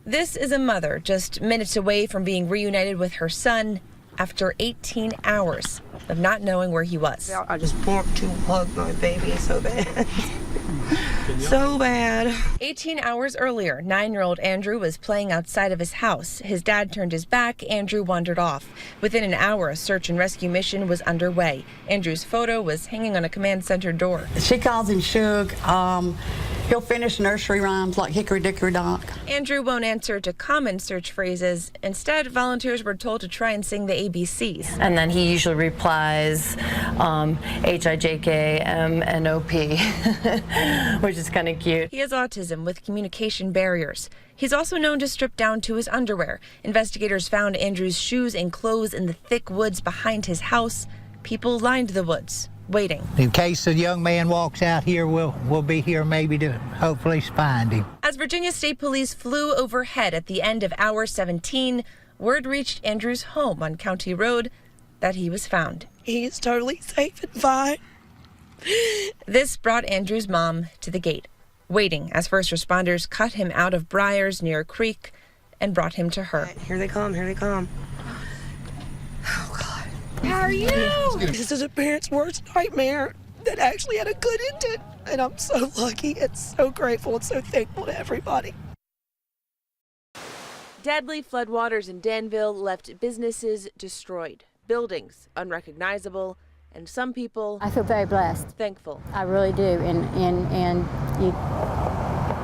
This is a mother just minutes away from being reunited with her son after 18 hours of not knowing where he was. I just want to hug my baby so bad. So bad. 18 hours earlier, 9-year-old Andrew was playing outside of his house. His dad turned his back. Andrew wandered off. Within an hour, a search and rescue mission was underway. Andrew's photo was hanging on a command center door. She calls him Suge. He'll finish nursery rhymes like Hickory Dickory Dock. Andrew won't answer to common search phrases. Instead, volunteers were told to try and sing the ABCs. And then he usually replies HIJKMNOP, which is kind of cute. He has autism with communication barriers. He's also known to strip down to his underwear. Investigators found Andrew's shoes and clothes in the thick woods behind his house. People lined the woods, waiting. In case a young man walks out here, we'll be here maybe to hopefully find him. As Virginia State Police flew overhead at the end of hour 17, word reached Andrew's home on County Road that he was found. He is totally safe and fine. This brought Andrew's mom to the gate, waiting as first responders cut him out of briars near a creek and brought him to her. Here they come, here they come. Oh, God. How are you? This is a parent's worst nightmare that actually had a good ending. And I'm so lucky and so grateful and so thankful to everybody. Deadly floodwaters in Danville left businesses destroyed, buildings unrecognizable, and some people, I feel very blessed. Thankful. I really do. And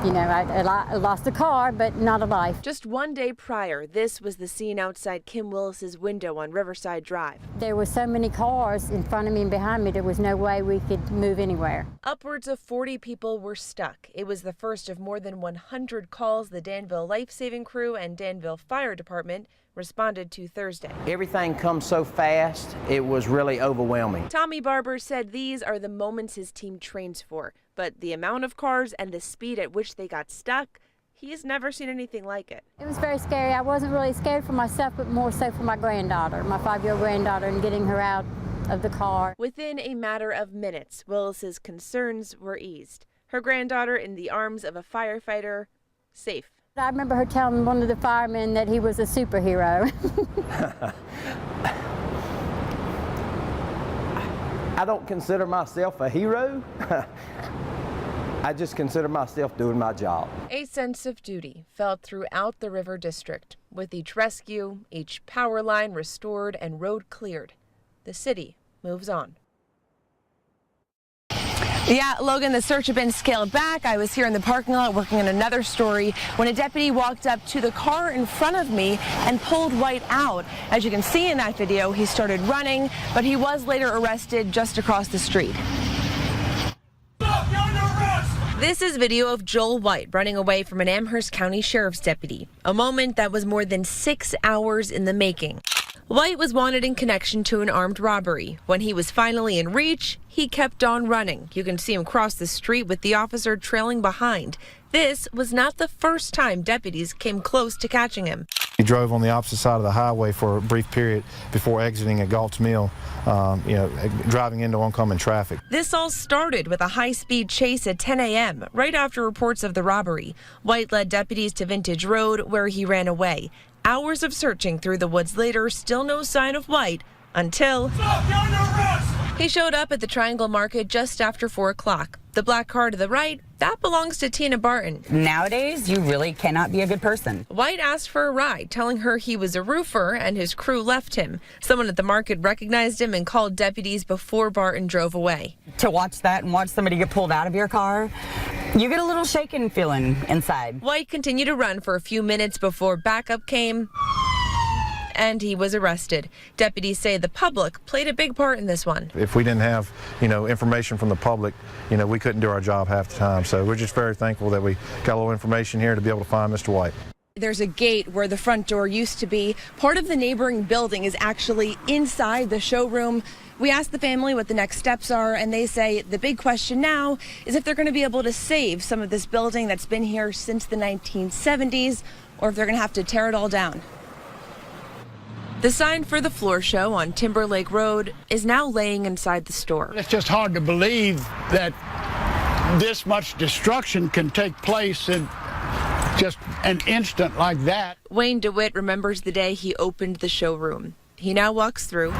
you know, I lost a car, but not a life. Just one day prior, this was the scene outside Kim Willis's window on Riverside Drive. There were so many cars in front of me and behind me, there was no way we could move anywhere. Upwards of 40 people were stuck. It was the first of more than 100 calls the Danville Life-Saving Crew and Danville Fire Department responded to Thursday. Everything comes so fast, it was really overwhelming. Tommy Barber said these are the moments his team trains for, but the amount of cars and the speed at which they got stuck, he's never seen anything like it. It was very scary. I wasn't really scared for myself, but more so for my granddaughter, my 5-year-old granddaughter, and getting her out of the car. Within a matter of minutes, Willis's concerns were eased. Her granddaughter in the arms of a firefighter, safe. I remember her telling one of the firemen that he was a superhero. I don't consider myself a hero. I just consider myself doing my job. A sense of duty felt throughout the River District. With each rescue, each power line restored and road cleared, the city moves on. Yeah, Logan, the search had been scaled back. I was here in the parking lot working on another story when a deputy walked up to the car in front of me and pulled White out. As you can see in that video, he started running, but he was later arrested just across the street. This is video of Joel White running away from an Amherst County Sheriff's deputy, a moment that was more than 6 hours in the making. White was wanted in connection to an armed robbery. When he was finally in reach, he kept on running. You can see him cross the street with the officer trailing behind. This was not the first time deputies came close to catching him. He drove on the opposite side of the highway for a brief period before exiting at Galt's Mill, driving into oncoming traffic. This all started with a high-speed chase at 10 a.m., right after reports of the robbery. White led deputies to Vintage Road, where he ran away. Hours of searching through the woods later, still no sign of White until he showed up at the Triangle Market just after 4 o'clock. The black car to the right, that belongs to Tina Barton. Nowadays, you really cannot be a good person. White asked for a ride, telling her he was a roofer and his crew left him. Someone at the market recognized him and called deputies before Barton drove away. To watch that and watch somebody get pulled out of your car, you get a little shaken feeling inside. White continued to run for a few minutes before backup came, and he was arrested. Deputies say the public played a big part in this one. If we didn't have, information from the public, we couldn't do our job half the time. So we're just very thankful that we got a little information here to be able to find Mr. White. There's a gate where the front door used to be. Part of the neighboring building is actually inside the showroom. We asked the family what the next steps are, and they say the big question now is if they're going to be able to save some of this building that's been here since the 1970s, or if they're going to have to tear it all down. The sign for the floor show on Timberlake Road is now laying inside the store. It's just hard to believe that this much destruction can take place in just an instant like that. Wayne DeWitt remembers the day he opened the showroom. He now walks through,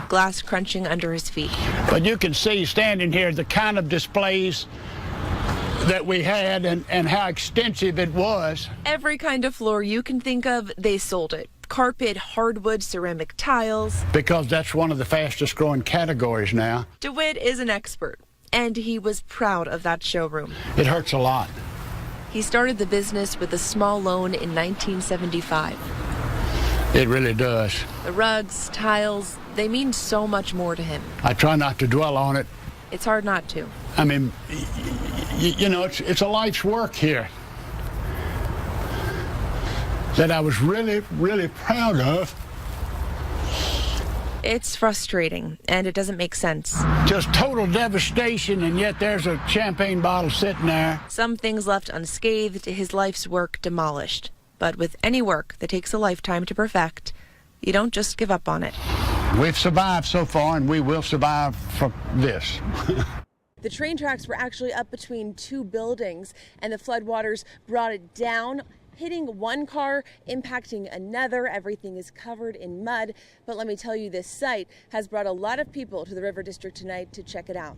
glass crunching under his feet. But you can see standing here the kind of displays that we had and how extensive it was. Every kind of floor you can think of, they sold it. Carpet, hardwood, ceramic tiles. Because that's one of the fastest growing categories now. DeWitt is an expert, and he was proud of that showroom. It hurts a lot. He started the business with a small loan in 1975. It really does. The rugs, tiles, they mean so much more to him. I try not to dwell on it. It's hard not to. I mean, you know, it's a life's work here that I was really, really proud of. It's frustrating, and it doesn't make sense. Just total devastation, and yet there's a champagne bottle sitting there. Some things left unscathed, his life's work demolished. But with any work that takes a lifetime to perfect, you don't just give up on it. We've survived so far, and we will survive from this. The train tracks were actually up between two buildings, and the floodwaters brought it down, hitting one car, impacting another. Everything is covered in mud. But let me tell you, this site has brought a lot of people to the River District tonight to check it out.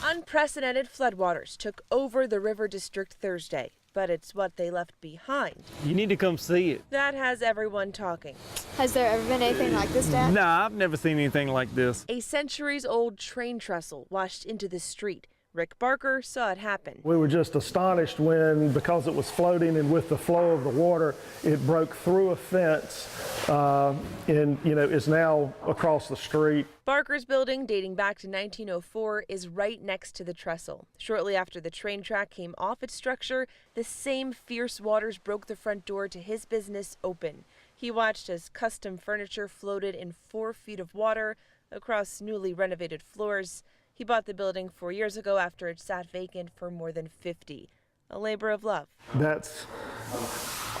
Unprecedented floodwaters took over the River District Thursday, but it's what they left behind You need to come see it. that has everyone talking. Has there ever been anything like this, Dad? Nah, I've never seen anything like this. A centuries-old train trestle washed into the street. Rick Barker saw it happen. We were just astonished when, because it was floating and with the flow of the water, it broke through a fence and, is now across the street. Barker's building, dating back to 1904, is right next to the trestle. Shortly after the train track came off its structure, the same fierce waters broke the front door to his business open. He watched as custom furniture floated in 4 feet of water across newly renovated floors. He bought the building 4 years ago after it sat vacant for more than 50. A labor of love. That's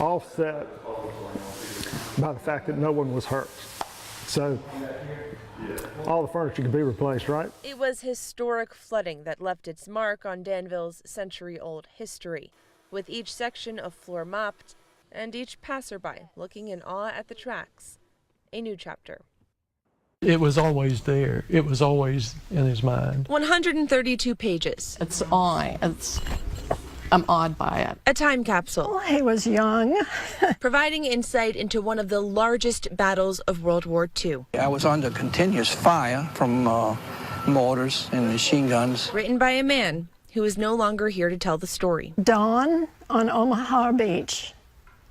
offset by the fact that no one was hurt. So all the furniture could be replaced, right? It was historic flooding that left its mark on Danville's century-old history, with each section of floor mopped and each passerby looking in awe at the tracks. A new chapter. It was always there. It was always in his mind. 132 pages. I'm awed by it. A time capsule. He was young. Providing insight into one of the largest battles of World War II. I was under continuous fire from mortars and machine guns. Written by a man who is no longer here to tell the story. Dawn on Omaha Beach.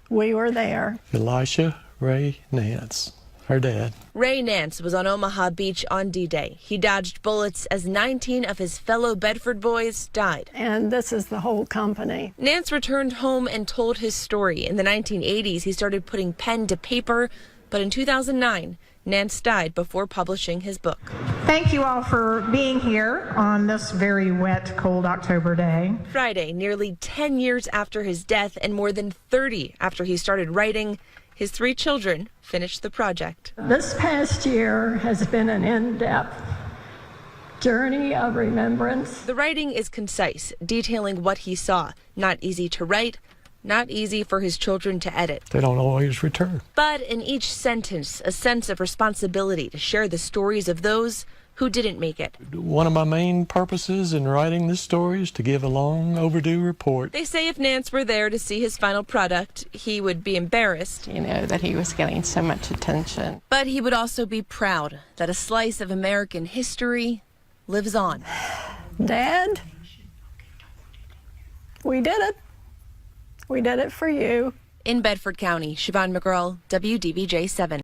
We were there. Elisha Ray Nance, her dad. Ray Nance was on Omaha Beach on D-Day. He dodged bullets as 19 of his fellow Bedford boys died. And this is the whole company. Nance returned home and told his story. In the 1980s, he started putting pen to paper, but in 2009, Nance died before publishing his book. Thank you all for being here on this very wet, cold October day. Friday, nearly 10 years after his death and more than 30 after he started writing, his 3 children finished the project. This past year has been an in-depth journey of remembrance. The writing is concise, detailing what he saw. Not easy to write, not easy for his children to edit. They don't always return. But in each sentence, a sense of responsibility to share the stories of those who didn't make it. One of my main purposes in writing this story is to give a long overdue report. They say if Nance were there to see his final product, he would be embarrassed. That he was getting so much attention. But he would also be proud that a slice of American history lives on. Dad, we did it. We did it for you. In Bedford County, Siobhan McGirl, WDBJ 7.